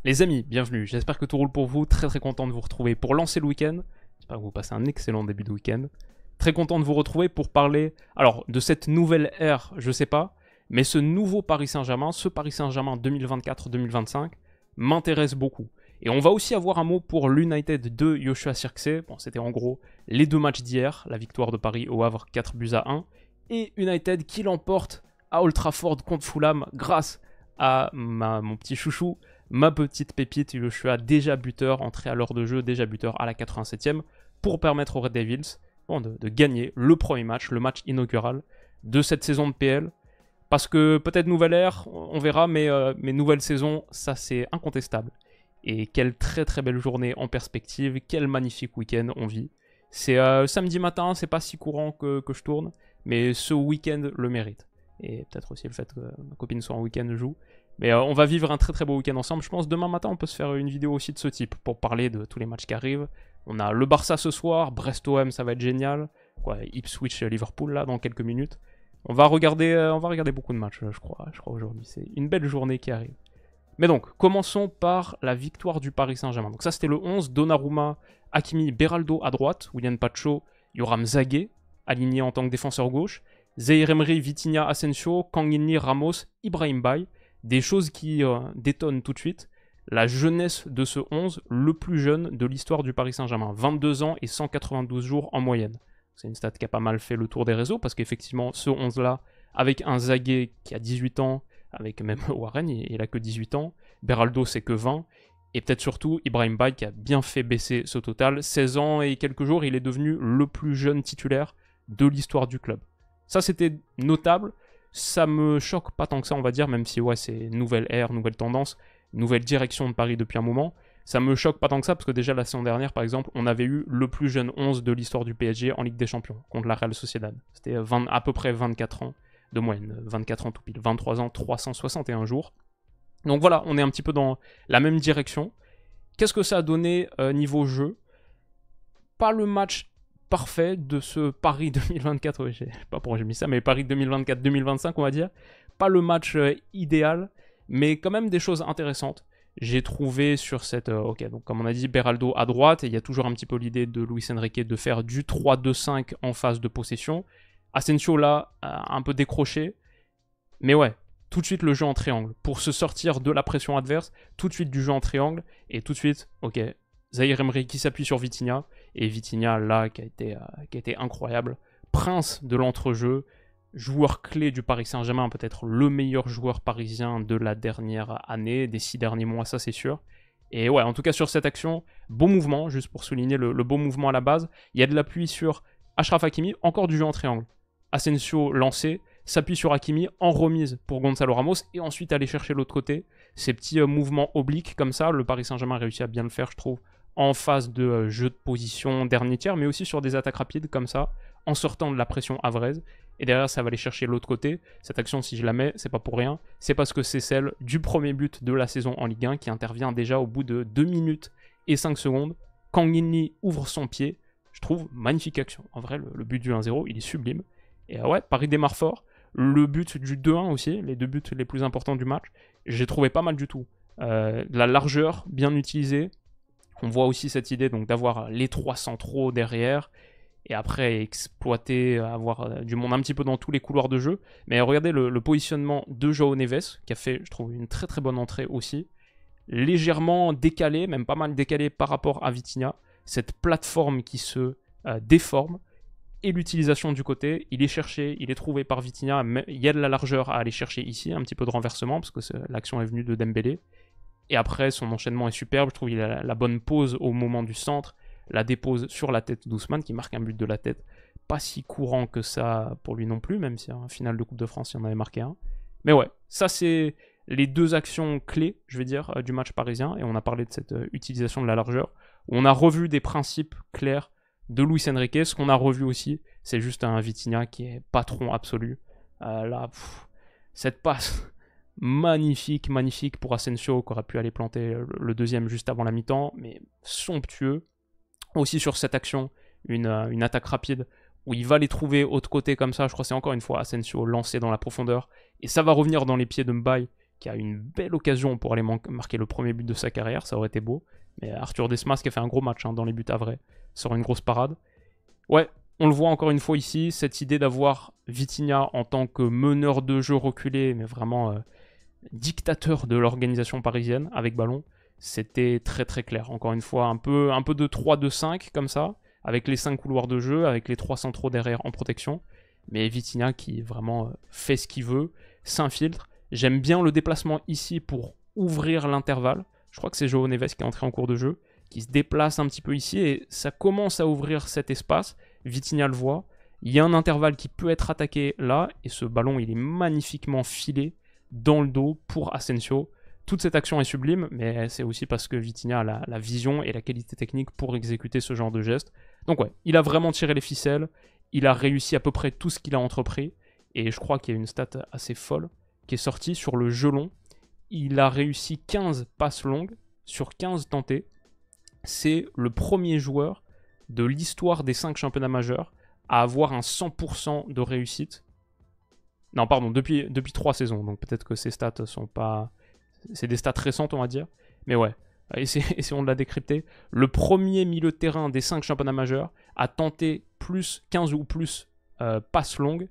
Les amis, bienvenue, j'espère que tout roule pour vous, très content de vous retrouver pour lancer le week-end, j'espère que vous passez un excellent début de week-end, très content de vous retrouver pour parler, alors de cette nouvelle ère, je sais pas, mais ce nouveau Paris Saint-Germain, ce Paris Saint-Germain 2024-2025, m'intéresse beaucoup. Et on va aussi avoir un mot pour l'United de Joshua Zirkzee, bon c'était en gros les deux matchs d'hier, la victoire de Paris au Havre 4-1, et United qui l'emporte à Old Trafford contre Fulham grâce à mon petit chouchou, ma petite pépite Joshua, déjà buteur, entré à l'heure de jeu, déjà buteur à la 87e, pour permettre aux Red Devils de gagner le premier match, le match inaugural de cette saison de PL. Parce que peut-être nouvelle ère, on verra, mais nouvelle saison, ça c'est incontestable. Et quelle très belle journée en perspective, quel magnifique week-end on vit. C'est samedi matin, c'est pas si courant que je tourne, mais ce week-end le mérite. Et peut-être aussi le fait que ma copine soit en week-end joue. Mais on va vivre un très beau week-end ensemble. Je pense demain matin, on peut se faire une vidéo aussi de ce type pour parler de tous les matchs qui arrivent. On a le Barça ce soir, Brest-OM, ça va être génial. Ipswich-Liverpool là dans quelques minutes. On va regarder beaucoup de matchs, je crois aujourd'hui. C'est une belle journée qui arrive. Mais donc, commençons par la victoire du Paris Saint-Germain. Donc ça, c'était le 11. Donnarumma, Hakimi, Beraldo à droite. William Pacho, Yoram Zagué, aligné en tant que défenseur gauche. Zaïre Emery, Vitinha, Asensio, Kang In-lee, Ramos, Ibrahim Baye. Des choses qui détonnent tout de suite. La jeunesse de ce 11, le plus jeune de l'histoire du Paris Saint-Germain. 22 ans et 192 jours en moyenne. C'est une stat qui a pas mal fait le tour des réseaux, parce qu'effectivement, ce 11-là, avec un Zagué qui a 18 ans, avec même Warren, il a que 18 ans, Beraldo c'est que 20, et peut-être surtout Ibrahim Baye qui a bien fait baisser ce total. 16 ans et quelques jours, il est devenu le plus jeune titulaire de l'histoire du club. Ça c'était notable, ça me choque pas tant que ça on va dire, même si ouais c'est nouvelle ère, nouvelle tendance, nouvelle direction de Paris depuis un moment. Ça me choque pas tant que ça, parce que déjà la saison dernière, par exemple, on avait eu le plus jeune 11 de l'histoire du PSG en Ligue des Champions, contre la Real Sociedad. C'était à peu près 24 ans de moyenne, 24 ans tout pile, 23 ans, 361 jours. Donc voilà, on est un petit peu dans la même direction. Qu'est-ce que ça a donné niveau jeu? Pas le match parfait de ce Paris 2024, ouais, je sais pas pourquoi j'ai mis ça, mais Paris 2024-2025 on va dire. Pas le match idéal, mais quand même des choses intéressantes. J'ai trouvé sur cette... ok, donc comme on a dit, Beraldo à droite, et il y a toujours un petit peu l'idée de Luis Enrique de faire du 3-2-5 en phase de possession. Asensio là, un peu décroché. Mais ouais, tout de suite le jeu en triangle. Pour se sortir de la pression adverse, tout de suite du jeu en triangle, et tout de suite, ok, Zaïre Emery qui s'appuie sur Vitinha, et Vitinha là qui a été incroyable. Prince de l'entrejeu, joueur clé du Paris Saint-Germain, peut-être le meilleur joueur parisien de la dernière année, des 6 derniers mois, ça c'est sûr. Et ouais, en tout cas sur cette action, bon mouvement, juste pour souligner le bon mouvement à la base. Il y a de l'appui sur Achraf Hakimi, encore du jeu en triangle. Asensio lancé, s'appuie sur Hakimi en remise pour Gonzalo Ramos, et ensuite aller chercher l'autre côté. Ces petits mouvements obliques comme ça, le Paris Saint-Germain a réussi à bien le faire, je trouve, en phase de jeu de position dernier tiers, mais aussi sur des attaques rapides comme ça, en sortant de la pression havraise. Et derrière, ça va aller chercher l'autre côté. Cette action, si je la mets, c'est pas pour rien. C'est parce que c'est celle du premier but de la saison en Ligue 1 qui intervient déjà au bout de 2 minutes et 5 secondes. Kang In-lee ouvre son pied. Je trouve magnifique action. En vrai, le but du 1-0, il est sublime. Et ouais, Paris démarre fort. Le but du 2-1 aussi, les deux buts les plus importants du match, j'ai trouvé pas mal du tout. La largeur bien utilisée. On voit aussi cette idée donc d'avoir les 3 centraux derrière, et après exploiter, avoir du monde un petit peu dans tous les couloirs de jeu. Mais regardez le positionnement de João Neves, qui a fait, je trouve, une très bonne entrée aussi. Légèrement décalé, même pas mal décalé par rapport à Vitinha. Cette plateforme qui se déforme, et l'utilisation du côté, il est cherché, il est trouvé par Vitinha. Il y a de la largeur à aller chercher ici, un petit peu de renversement, parce que l'action est venue de Dembélé. Et après, son enchaînement est superbe. Je trouve qu'il a la bonne pose au moment du centre. La dépose sur la tête d'Ousmane, qui marque un but de la tête. Pas si courant que ça pour lui non plus, même si en finale de Coupe de France, il en avait marqué un. Mais ouais, ça c'est les deux actions clés, je vais dire, du match parisien. Et on a parlé de cette utilisation de la largeur, où on a revu des principes clairs de Luis Enrique. Ce qu'on a revu aussi, c'est juste un Vitinha qui est patron absolu. Cette passe... magnifique pour Asensio, qui aurait pu aller planter le deuxième juste avant la mi-temps, mais somptueux. Aussi sur cette action, une attaque rapide, où il va les trouver autre côté comme ça, je crois que c'est encore une fois Asensio lancé dans la profondeur, et ça va revenir dans les pieds de Mbaye, qui a une belle occasion pour aller marquer le premier but de sa carrière, ça aurait été beau. Mais Arthur Desmas qui a fait un gros match dans les buts à vrai, sort une grosse parade. Ouais, on le voit encore une fois ici, cette idée d'avoir Vitinha en tant que meneur de jeu reculé, mais vraiment dictateur de l'organisation parisienne avec ballon, c'était très très clair. Encore une fois, un peu de 3-2-5 comme ça, avec les 5 couloirs de jeu, avec les 3 centraux derrière en protection. Mais Vitinha qui vraiment fait ce qu'il veut, s'infiltre. J'aime bien le déplacement ici pour ouvrir l'intervalle. Je crois que c'est João Neves qui est entré en cours de jeu, qui se déplace un petit peu ici et ça commence à ouvrir cet espace. Vitinha le voit. Il y a un intervalle qui peut être attaqué là et ce ballon il est magnifiquement filé dans le dos pour Asensio. Toute cette action est sublime, mais c'est aussi parce que Vitinha a la vision et la qualité technique pour exécuter ce genre de geste. Donc ouais, il a vraiment tiré les ficelles, il a réussi à peu près tout ce qu'il a entrepris, et je crois qu'il y a une stat assez folle qui est sortie sur le jeu long. Il a réussi 15 passes longues sur 15 tentées. C'est le premier joueur de l'histoire des 5 championnats majeurs à avoir un 100% de réussite. Non, pardon, depuis 3 saisons, donc peut-être que ces stats sont pas... C'est des stats récentes, on va dire. Mais ouais, essayons de la décrypter. Le premier milieu de terrain des 5 championnats majeurs a tenté plus 15 ou plus passes longues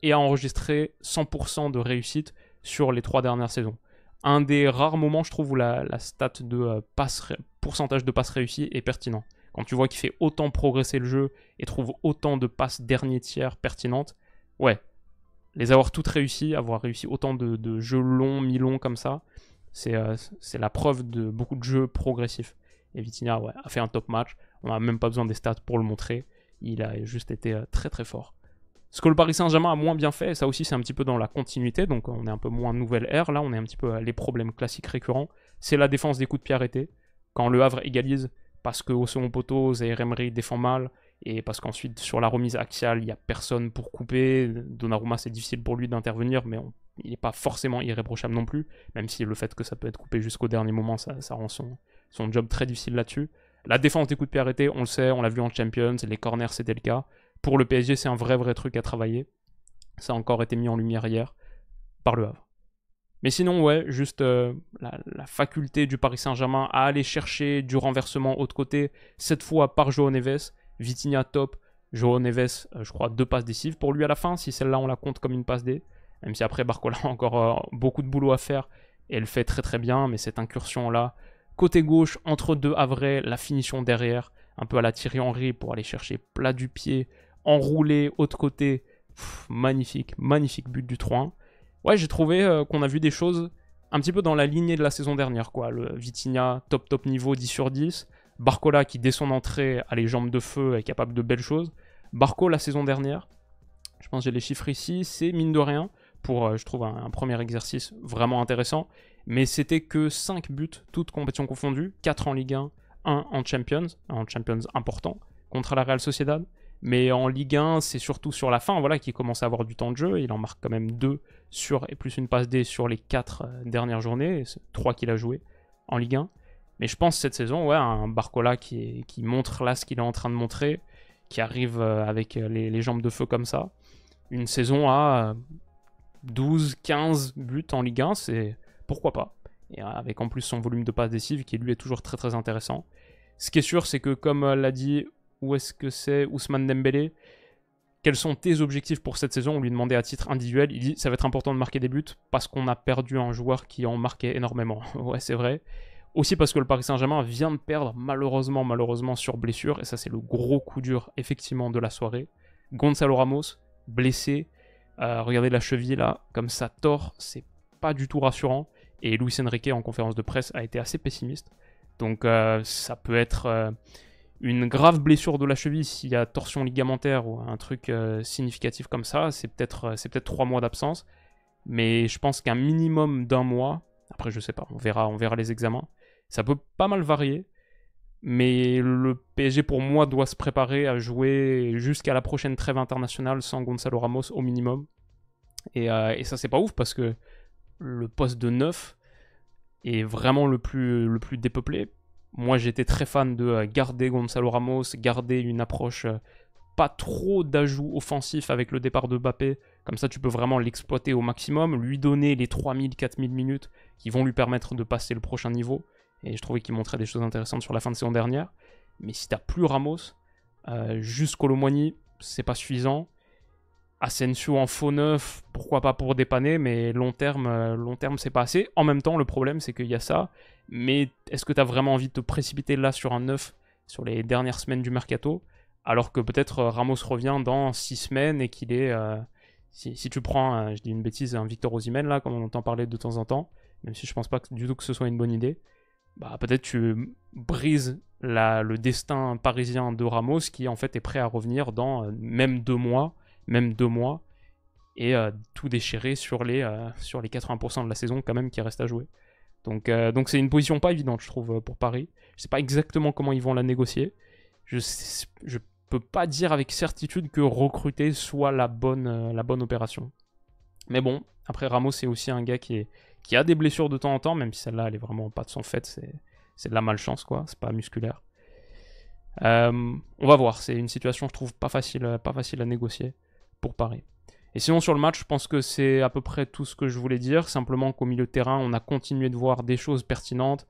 et a enregistré 100% de réussite sur les 3 dernières saisons. Un des rares moments, je trouve, où la stat de pourcentage de passes réussies est pertinent. Quand tu vois qu'il fait autant progresser le jeu et trouve autant de passes dernier tiers pertinentes, ouais, les avoir toutes réussies, avoir réussi autant de jeux longs, mi-longs comme ça, c'est la preuve de beaucoup de jeux progressifs. Et Vitinha ouais, a fait un top match, on n'a même pas besoin des stats pour le montrer, il a juste été très très fort. Ce que le Paris Saint-Germain a moins bien fait, et ça aussi c'est un petit peu dans la continuité, donc on est un peu moins nouvelle ère, là on est un petit peu à les problèmes classiques récurrents, c'est la défense des coups de pied arrêtés. Quand le Havre égalise, parce qu'au second poteau, Zaïre Emery défend mal, et parce qu'ensuite sur la remise axiale, il n'y a personne pour couper, Donnarumma c'est difficile pour lui d'intervenir, mais il n'est pas forcément irréprochable non plus, même si le fait que ça peut être coupé jusqu'au dernier moment, ça rend son job très difficile là-dessus. La défense des coups de pied arrêtés, on le sait, on l'a vu en Champions, les corners c'était le cas. Pour le PSG, c'est un vrai truc à travailler. Ça a encore été mis en lumière hier par le Havre. Mais sinon, ouais, juste la faculté du Paris Saint-Germain à aller chercher du renversement autre côté, cette fois par João Neves. Vitinha top, João Neves, je crois 2 passes décisives pour lui à la fin, si celle-là on la compte comme une passe D. Même si après Barcola a encore beaucoup de boulot à faire, et elle fait très bien, mais cette incursion-là, côté gauche, entre deux Havrais, la finition derrière, un peu à la Thierry Henry pour aller chercher plat du pied, enroulé, autre côté, magnifique but du 3-1. Ouais, j'ai trouvé qu'on a vu des choses un petit peu dans la lignée de la saison dernière, quoi. Le Vitinha, top niveau, 10 sur 10. Barcola qui, dès son entrée, a les jambes de feu, est capable de belles choses. Barco, la saison dernière, je pense que j'ai les chiffres ici, c'est mine de rien, pour, je trouve, un premier exercice vraiment intéressant. Mais c'était que 5 buts, toutes compétitions confondues, 4 en Ligue 1, 1 en Champions important, contre la Real Sociedad. Mais en Ligue 1, c'est surtout sur la fin voilà, qu'il commence à avoir du temps de jeu. Il en marque quand même 2 et plus une passe D sur les 4 dernières journées. 3 qu'il a joué en Ligue 1. Mais je pense cette saison, ouais, un Barcola qui montre là ce qu'il est en train de montrer, qui arrive avec les jambes de feu comme ça. Une saison à 12-15 buts en Ligue 1, c'est pourquoi pas. Et avec en plus son volume de passes décisives qui lui est toujours très intéressant. Ce qui est sûr, c'est que comme l'a dit... Où est-ce que c'est Ousmane Dembélé? Quels sont tes objectifs pour cette saison? On lui demandait à titre individuel. Il dit ça va être important de marquer des buts parce qu'on a perdu un joueur qui en marquait énormément. Ouais, c'est vrai. Aussi parce que le Paris Saint-Germain vient de perdre malheureusement sur blessure. Et ça, c'est le gros coup dur effectivement de la soirée. Gonzalo Ramos, blessé. Regardez la cheville là, comme ça tord. C'est pas du tout rassurant. Et Luis Enrique en conférence de presse a été assez pessimiste. Donc ça peut être... une grave blessure de la cheville, s'il y a torsion ligamentaire ou un truc significatif comme ça, c'est peut-être 3 mois d'absence. Mais je pense qu'un minimum d'1 mois, après je sais pas, on verra les examens, ça peut pas mal varier. Mais le PSG pour moi doit se préparer à jouer jusqu'à la prochaine trêve internationale sans Gonzalo Ramos au minimum. Et ça c'est pas ouf parce que le poste de 9 est vraiment le plus dépeuplé. Moi, j'étais très fan de garder Gonzalo Ramos, garder une approche pas trop d'ajout offensif avec le départ de Mbappé, Comme ça, tu peux vraiment l'exploiter au maximum, lui donner les 3000, 4000 minutes qui vont lui permettre de passer le prochain niveau. Et je trouvais qu'il montrait des choses intéressantes sur la fin de saison dernière. Mais si t'as plus Ramos, juste Kolo Muani, c'est pas suffisant. Asensio en faux neuf, pourquoi pas pour dépanner, mais long terme, c'est pas assez. En même temps, le problème, c'est qu'il y a ça. Mais est-ce que tu as vraiment envie de te précipiter là sur un neuf sur les dernières semaines du mercato, alors que peut-être Ramos revient dans 6 semaines et qu'il est... si tu prends, je dis une bêtise, un Victor Osimhen, là, comme on entend parler de temps en temps, même si je pense pas du tout que ce soit une bonne idée, bah peut-être tu brises le destin parisien de Ramos qui en fait est prêt à revenir dans même 2 mois, et tout déchirer sur les 80% de la saison quand même qui reste à jouer. Donc c'est une position pas évidente, je trouve, pour Paris. Je sais pas exactement comment ils vont la négocier. Je peux pas dire avec certitude que recruter soit la bonne opération. Mais bon, après Ramos, c'est aussi un gars qui a des blessures de temps en temps, même si celle-là, elle est vraiment pas de son fait. C'est de la malchance, quoi. C'est pas musculaire. On va voir. C'est une situation, je trouve, pas facile à négocier pour Paris. Et sinon, sur le match, je pense que c'est à peu près tout ce que je voulais dire. Simplement qu'au milieu de terrain, on a continué de voir des choses pertinentes.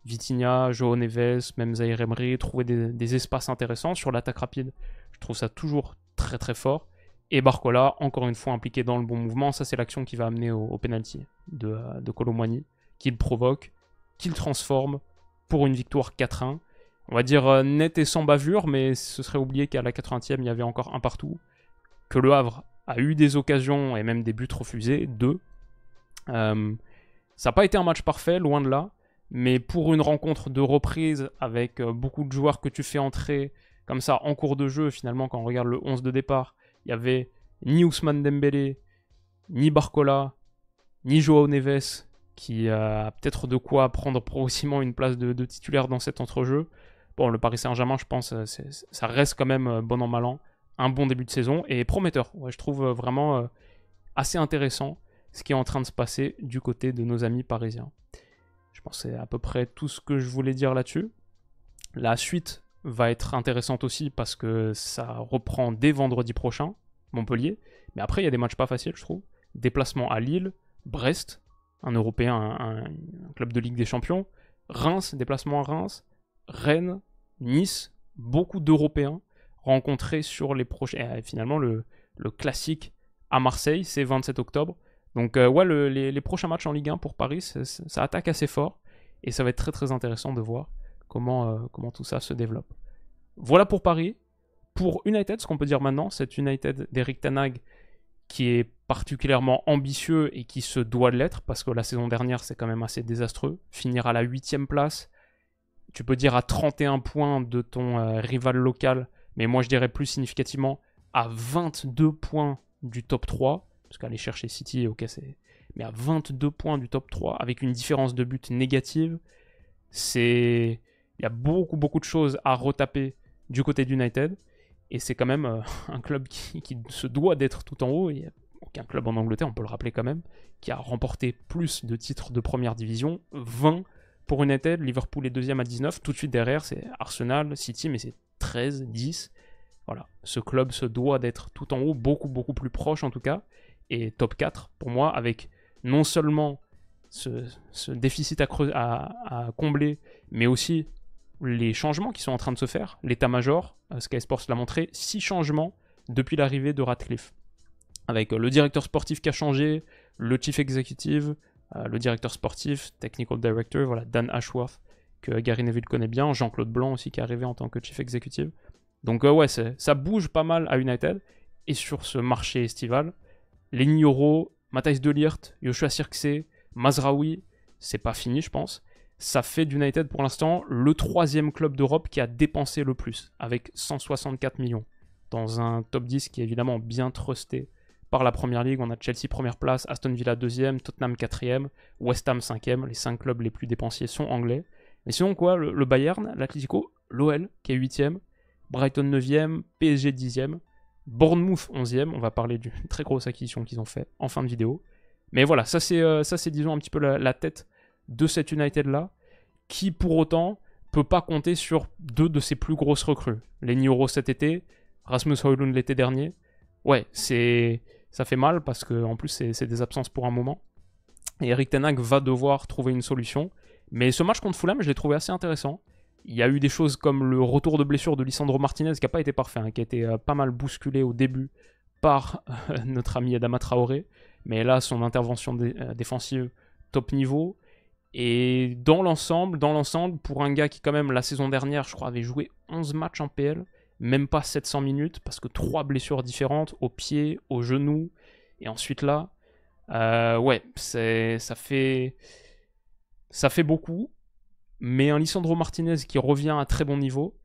Vitinha, João Neves, même Zaïre Emery, trouver des espaces intéressants. Sur l'attaque rapide, je trouve ça toujours très très fort. Et Barcola, encore une fois impliqué dans le bon mouvement. Ça, c'est l'action qui va amener au penalty de Kolo Muani, qu'il provoque, qu'il transforme pour une victoire 4-1. On va dire net et sans bavure, mais ce serait oublié qu'à la 80e, il y avait encore un partout. Que le Havre a eu des occasions et même des buts refusés, 2. Ça n'a pas été un match parfait, loin de là. Mais pour une rencontre de reprise avec beaucoup de joueurs que tu fais entrer comme ça en cours de jeu, finalement, quand on regarde le 11 de départ, il n'y avait ni Ousmane Dembélé, ni Barcola, ni João Neves, qui a peut-être de quoi prendre progressivement une place de titulaire dans cet entrejeu. Bon, le Paris Saint-Germain, je pense, ça reste quand même bon an mal an. Un bon début de saison et prometteur. Ouais, je trouve vraiment assez intéressant ce qui est en train de se passer du côté de nos amis parisiens. Je pense que c'est à peu près tout ce que je voulais dire là-dessus. La suite va être intéressante aussi parce que ça reprend dès vendredi prochain, Montpellier. Mais après, il y a des matchs pas faciles, je trouve. Déplacement à Lille, Brest, un Européen, un club de Ligue des Champions. Reims, déplacement à Reims. Rennes, Nice, beaucoup d'Européens rencontrés sur les prochains. Et finalement, le classique à Marseille, c'est 27 octobre. Donc ouais, les prochains matchs en Ligue 1 pour Paris, ça attaque assez fort. Et ça va être très très intéressant de voir comment tout ça se développe. Voilà pour Paris. Pour United, ce qu'on peut dire maintenant, c'est United d'Eric Ten Hag qui est particulièrement ambitieux et qui se doit de l'être, parce que la saison dernière, c'est quand même assez désastreux. Finir à la 8e place, tu peux dire à 31 points de ton rival local, mais moi je dirais plus significativement à 22 points du top 3, parce qu'aller chercher City, ok, mais à 22 points du top 3, avec une différence de but négative, il y a beaucoup de choses à retaper du côté d'United, et c'est quand même un club qui se doit d'être tout en haut. Il n'y a aucun club en Angleterre, on peut le rappeler quand même, qui a remporté plus de titres de première division, 20 pour United. Liverpool est deuxième à 19, tout de suite derrière c'est Arsenal, City, mais c'est 13, 10. Voilà, ce club se doit d'être tout en haut, beaucoup plus proche en tout cas, et top 4 pour moi, avec non seulement ce déficit à combler, mais aussi les changements qui sont en train de se faire. L'état-major, Sky Sports l'a montré, 6 changements depuis l'arrivée de Ratcliffe. Avec le directeur sportif qui a changé, le chief executive, le directeur sportif, technical director, voilà, Dan Ashworth, que Gary Neville connaît bien, Jean-Claude Blanc aussi qui est arrivé en tant que chief executive. Donc ouais, ça bouge pas mal à United. Et sur ce marché estival, Lenny Yoro, Matthijs de Ligt, Joshua Zirkzee, Mazraoui, c'est pas fini je pense. Ça fait d'United pour l'instant le 3e club d'Europe qui a dépensé le plus, avec 164 millions. Dans un top 10 qui est évidemment bien trusté par la Première Ligue, on a Chelsea première place, Aston Villa 2e, Tottenham 4e, West Ham 5e, les 5 clubs les plus dépensiers sont anglais. Mais sinon quoi, le Bayern, l'Atlético, l'OL qui est 8e, Brighton 9e, PSG 10e, Bournemouth 11e, on va parler d'une très grosse acquisition qu'ils ont fait en fin de vidéo. Mais voilà, ça c'est disons un petit peu la tête de cet United-là, qui pour autant peut pas compter sur 2 de ses plus grosses recrues. Lenny Yoro cet été, Rasmus Højlund l'été dernier. Ouais, c'est ça fait mal parce que en plus c'est des absences pour un moment. Et Erik ten Hag va devoir trouver une solution. Mais ce match contre Fulham, je l'ai trouvé assez intéressant. Il y a eu des choses comme le retour de blessure de Lisandro Martinez qui n'a pas été parfait, hein, qui a été pas mal bousculé au début par notre ami Adama Traoré. Mais là, son intervention défensive top niveau. Et dans l'ensemble, pour un gars qui quand même la saison dernière, je crois, avait joué 11 matchs en PL, même pas 700 minutes, parce que 3 blessures différentes, au pied, au genou, et ensuite là, ouais, ça fait beaucoup, mais un Lisandro Martinez qui revient à très bon niveau,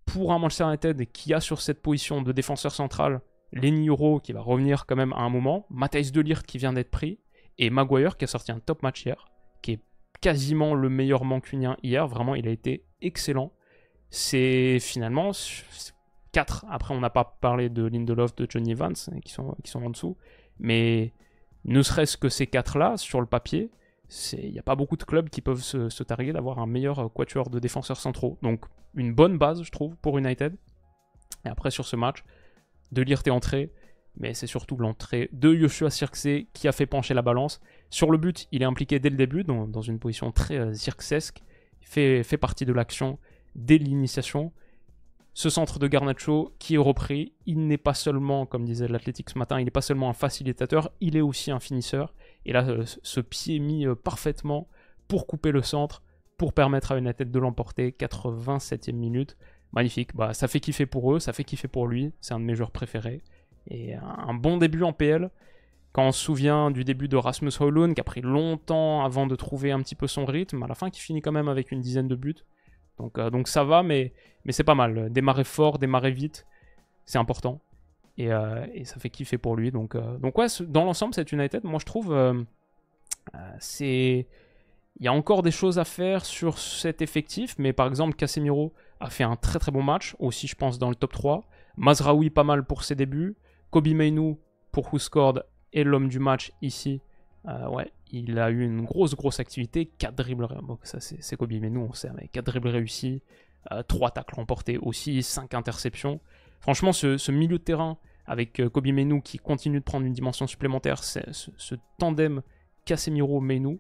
pour un Manchester United qui a sur cette position de défenseur central Lenny Yoro qui va revenir quand même à un moment, Matthijs de Ligt qui vient d'être pris, et Maguire qui a sorti un top match hier, qui est quasiment le meilleur mancunien hier, vraiment il a été excellent. C'est finalement 4, après on n'a pas parlé de Lindelof, de Johnny Evans, qui sont en dessous, mais ne serait-ce que ces 4-là, sur le papier, il n'y a pas beaucoup de clubs qui peuvent se targuer d'avoir un meilleur quatuor de défenseurs centraux. Donc une bonne base, je trouve, pour United. Et après, sur ce match, De Ligt est entré, mais c'est surtout l'entrée de Joshua Zirkzee qui a fait pencher la balance. Sur le but, il est impliqué dès le début, dans une position très Zirkzesque. Il fait partie de l'action dès l'initiation. Ce centre de Garnacho qui est repris, il n'est pas seulement, comme disait l'Athletic ce matin, il n'est pas seulement un facilitateur, il est aussi un finisseur. Et là, ce pied mis parfaitement pour couper le centre, pour permettre à United de l'emporter, 87e minute. Magnifique, bah, ça fait kiffer pour eux, ça fait kiffer pour lui, c'est un de mes joueurs préférés. Et un bon début en PL, quand on se souvient du début de Rasmus Højlund, qui a pris longtemps avant de trouver un petit peu son rythme, à la fin qui finit quand même avec une dizaine de buts. Donc ça va, mais c'est pas mal. Démarrer fort, démarrer vite, c'est important. Et ça fait kiffer pour lui. Donc ouais, dans l'ensemble, cette United, moi je trouve, il y a encore des choses à faire sur cet effectif. Mais par exemple, Casemiro a fait un très très bon match, aussi je pense dans le top 3. Mazraoui pas mal pour ses débuts. Kobbie Mainoo pour Who Scored et l'homme du match ici. Ouais, il a eu une grosse activité, 4 dribbles, bon, ça c'est Kobbie Mainoo, on sait, mais 4 dribbles réussis, 3 tacles remportés aussi, 5 interceptions. Franchement, ce milieu de terrain avec Kobbie Mainoo qui continue de prendre une dimension supplémentaire, ce tandem Casemiro-Mainoo,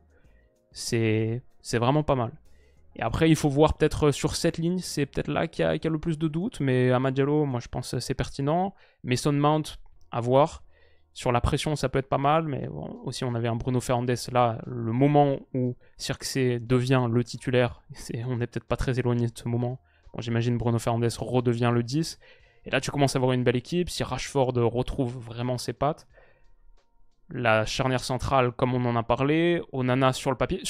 c'est vraiment pas mal. Et après, il faut voir peut-être sur cette ligne, c'est peut-être là qu'il y a le plus de doutes, mais Amad Diallo, moi je pense que c'est pertinent. Mason Mount, à voir. Sur la pression, ça peut être pas mal, mais bon, aussi on avait un Bruno Fernandes là, le moment où Zirkzee devient le titulaire, on n'est peut-être pas très éloigné de ce moment. Bon, j'imagine Bruno Fernandes redevient le 10, et là tu commences à avoir une belle équipe, si Rashford retrouve vraiment ses pattes. La charnière centrale, comme on en a parlé, Onana sur le papier,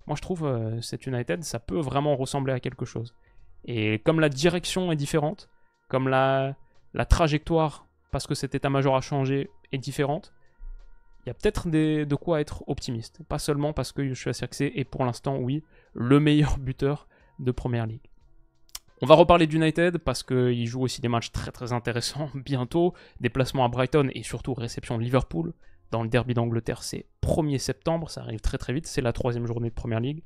moi je trouve cette United, ça peut vraiment ressembler à quelque chose. Et comme la direction est différente, comme la trajectoire, parce que cet état-major a changé, est différente, il y a peut-être de quoi être optimiste. Pas seulement parce que Joshua Zirkzee est pour l'instant, oui, le meilleur buteur de Première Ligue. On va reparler d'United parce qu'il joue aussi des matchs très très intéressants bientôt. Déplacement à Brighton et surtout réception de Liverpool. Dans le derby d'Angleterre, c'est 1er septembre, ça arrive très très vite, c'est la 3e journée de Première Ligue.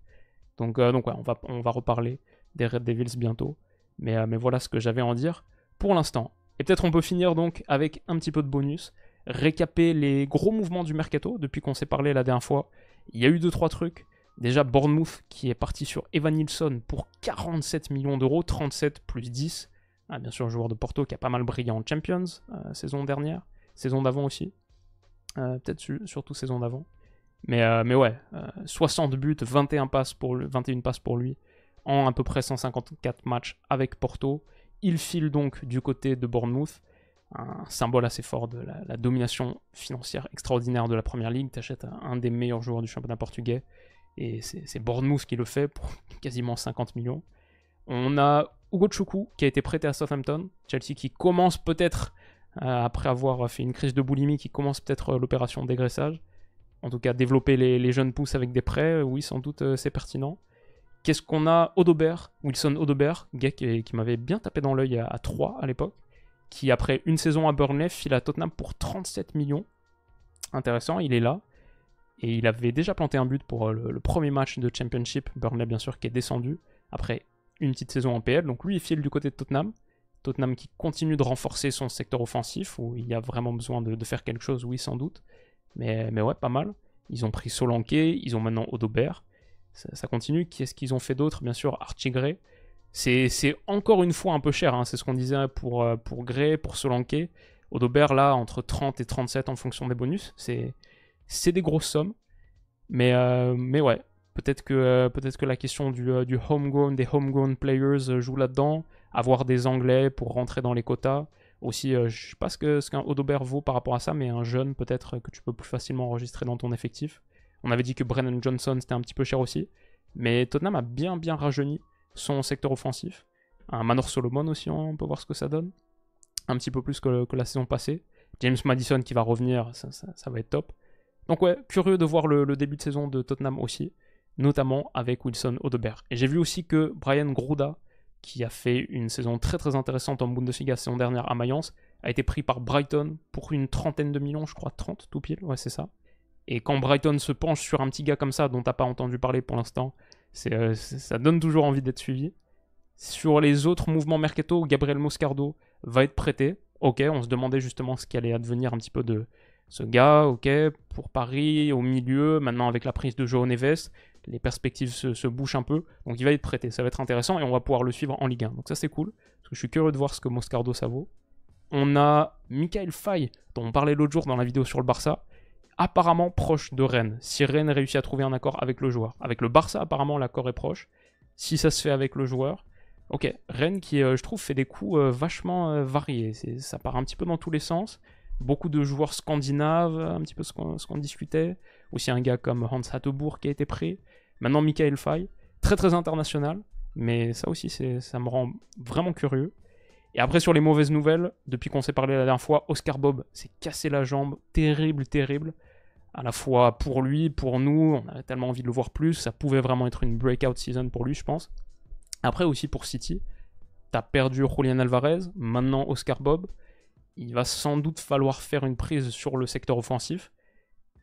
Donc ouais, on va reparler des Red Devils bientôt. Mais voilà ce que j'avais à en dire pour l'instant. Et peut-être on peut finir donc avec un petit peu de bonus. Récaper les gros mouvements du mercato depuis qu'on s'est parlé la dernière fois. Il y a eu 2-3 trucs. Déjà Bournemouth qui est parti sur Evan Nilsson pour 47 millions d'euros, 37 plus 10. Ah, bien sûr, joueur de Porto qui a pas mal brillé en Champions saison dernière, saison d'avant aussi. Peut-être surtout saison d'avant. Mais ouais, 60 buts, 21 passes pour lui en à peu près 154 matchs avec Porto. Il file donc du côté de Bournemouth, un symbole assez fort de la domination financière extraordinaire de la Première Ligue. Tu achètes un des meilleurs joueurs du championnat portugais, et c'est Bournemouth qui le fait pour quasiment 50 millions. On a Hugo Chukwu qui a été prêté à Southampton, Chelsea qui commence peut-être, après avoir fait une crise de boulimie, qui commence peut-être l'opération de dégraissage. En tout cas, développer les jeunes pousses avec des prêts, oui, sans doute c'est pertinent. Qu'est-ce qu'on a? Wilson Odobert, gars qui m'avait bien tapé dans l'œil à 3 à l'époque, qui après une saison à Burnley file à Tottenham pour 37 millions. Intéressant, il est là. Et il avait déjà planté un but pour le premier match de Championship, Burnley bien sûr qui est descendu, après une petite saison en PL. Donc lui il file du côté de Tottenham. Tottenham qui continue de renforcer son secteur offensif, où il y a vraiment besoin de faire quelque chose, oui, sans doute. Mais ouais, pas mal. Ils ont pris Solanke, ils ont maintenant Odobert. Ça continue. Qui est-ce qu'ils ont fait d'autre? Bien sûr, Archie Gray. C'est encore une fois un peu cher, hein. C'est ce qu'on disait pour Gray, pour Solanke. Odobert, là, entre 30 et 37 en fonction des bonus. C'est des grosses sommes. Mais ouais, peut-être que la question des homegrown players joue là-dedans. Avoir des Anglais pour rentrer dans les quotas. Aussi, je sais pas ce qu'un Odobert vaut par rapport à ça, mais un jeune peut-être que tu peux plus facilement enregistrer dans ton effectif. On avait dit que Brennan Johnson c'était un petit peu cher aussi. Mais Tottenham a bien rajeuni son secteur offensif. Un Manor Solomon aussi, on peut voir ce que ça donne. Un petit peu plus que la saison passée. James Maddison qui va revenir, ça va être top. Donc ouais, curieux de voir le début de saison de Tottenham aussi, notamment avec Wilson Odobert. Et j'ai vu aussi que Brian Gruda, qui a fait une saison très intéressante en Bundesliga la saison dernière à Mayence, a été pris par Brighton pour une 30aine de millions, je crois 30 tout pile, ouais c'est ça. Et quand Brighton se penche sur un petit gars comme ça, dont t'as pas entendu parler pour l'instant, ça donne toujours envie d'être suivi. Sur les autres mouvements mercato, Gabriel Moscardo va être prêté. Ok, on se demandait justement ce qui allait advenir un petit peu de ce gars, ok, pour Paris, au milieu, maintenant avec la prise de João Neves, les perspectives se bouchent un peu, donc il va être prêté, ça va être intéressant, et on va pouvoir le suivre en Ligue 1. Donc ça c'est cool, parce que je suis curieux de voir ce que Moscardo ça vaut. On a Michael Faye, dont on parlait l'autre jour dans la vidéo sur le Barça, apparemment proche de Rennes, si Rennes réussit à trouver un accord avec le joueur. Avec le Barça, apparemment, l'accord est proche. Si ça se fait avec le joueur, ok, Rennes qui, je trouve, fait des coups vachement variés. Ça part un petit peu dans tous les sens. Beaucoup de joueurs scandinaves, un petit peu ce qu'on discutait. Aussi un gars comme Hans Hatteboer qui a été pris. Maintenant, Michael Faye, très international. Mais ça aussi, ça me rend vraiment curieux. Et après, sur les mauvaises nouvelles, depuis qu'on s'est parlé la dernière fois, Oscar Bob s'est cassé la jambe. Terrible. À la fois pour lui, pour nous, on avait tellement envie de le voir plus. Ça pouvait vraiment être une breakout season pour lui, je pense. Après aussi pour City, t'as perdu Julian Alvarez, maintenant Oscar Bob. Il va sans doute falloir faire une prise sur le secteur offensif.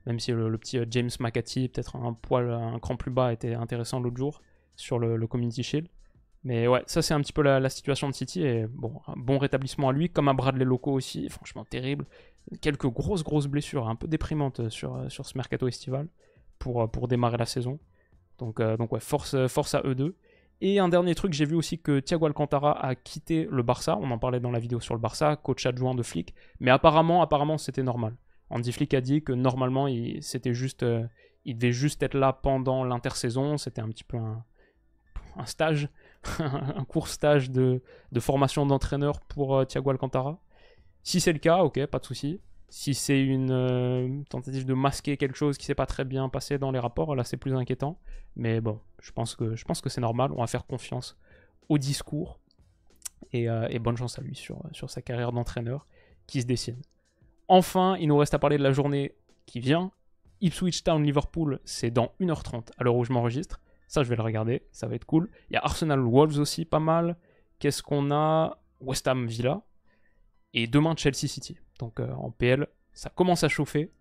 Même si le petit James McAtee, peut-être un cran plus bas, était intéressant l'autre jour sur le Community Shield. Mais ouais, ça c'est un petit peu la situation de City. Et bon, un bon rétablissement à lui, comme à Bradley Loco aussi, franchement terrible. Quelques grosses blessures, un peu déprimantes sur ce mercato estival pour démarrer la saison. Donc ouais, force à eux deux. Et un dernier truc, j'ai vu aussi que Thiago Alcantara a quitté le Barça. On en parlait dans la vidéo sur le Barça, coach adjoint de Flick. Mais apparemment c'était normal. Andy Flick a dit que normalement, il devait juste être là pendant l'intersaison. C'était un petit peu un stage, un court stage de formation d'entraîneur pour Thiago Alcantara. Si c'est le cas, ok, pas de souci. Si c'est une tentative de masquer quelque chose qui s'est pas très bien passé dans les rapports, là c'est plus inquiétant. Mais bon, je pense que c'est normal. On va faire confiance au discours. Et bonne chance à lui sur sa carrière d'entraîneur qui se dessine. Enfin, il nous reste à parler de la journée qui vient. Ipswich Town Liverpool, c'est dans 1h30 à l'heure où je m'enregistre. Ça, je vais le regarder, ça va être cool. Il y a Arsenal Wolves aussi, pas mal. Qu'est-ce qu'on a? West Ham Villa. Et demain, Chelsea City. Donc en PL, ça commence à chauffer.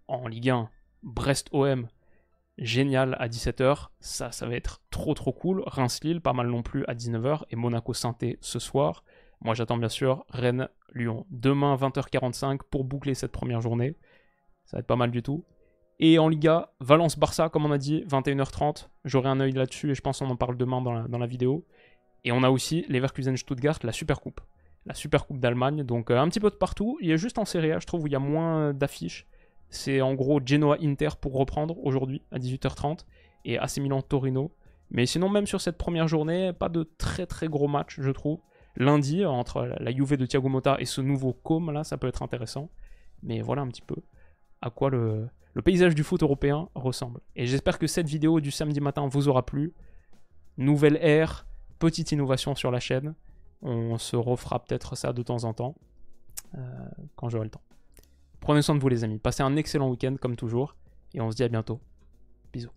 En Ligue 1, Brest OM, génial à 17h. Ça va être trop cool. Reims-Lille, pas mal non plus à 19h. Et Monaco-Saint-Étienne ce soir. Moi, j'attends bien sûr Rennes-Lyon demain 20h45 pour boucler cette première journée. Ça va être pas mal du tout. Et en Liga, Valence-Barça, comme on a dit, 21h30. J'aurai un œil là-dessus et je pense qu'on en parle demain dans la vidéo. Et on a aussi Leverkusen-Stuttgart, la Supercoupe. La Supercoupe d'Allemagne, donc un petit peu de partout. Il y a juste en Serie A, je trouve, où il y a moins d'affiches. C'est en gros Genoa-Inter pour reprendre aujourd'hui à 18h30 et AC Milan-Torino. Mais sinon, même sur cette première journée, pas de très gros match, je trouve. Lundi, entre la Juve de Thiago Motta et ce nouveau Com, là, ça peut être intéressant. Mais voilà un petit peu à quoi le paysage du foot européen ressemble. Et j'espère que cette vidéo du samedi matin vous aura plu. Nouvelle ère, petite innovation sur la chaîne. On se refera peut-être ça de temps en temps, quand j'aurai le temps. Prenez soin de vous les amis, passez un excellent week-end comme toujours, et on se dit à bientôt. Bisous.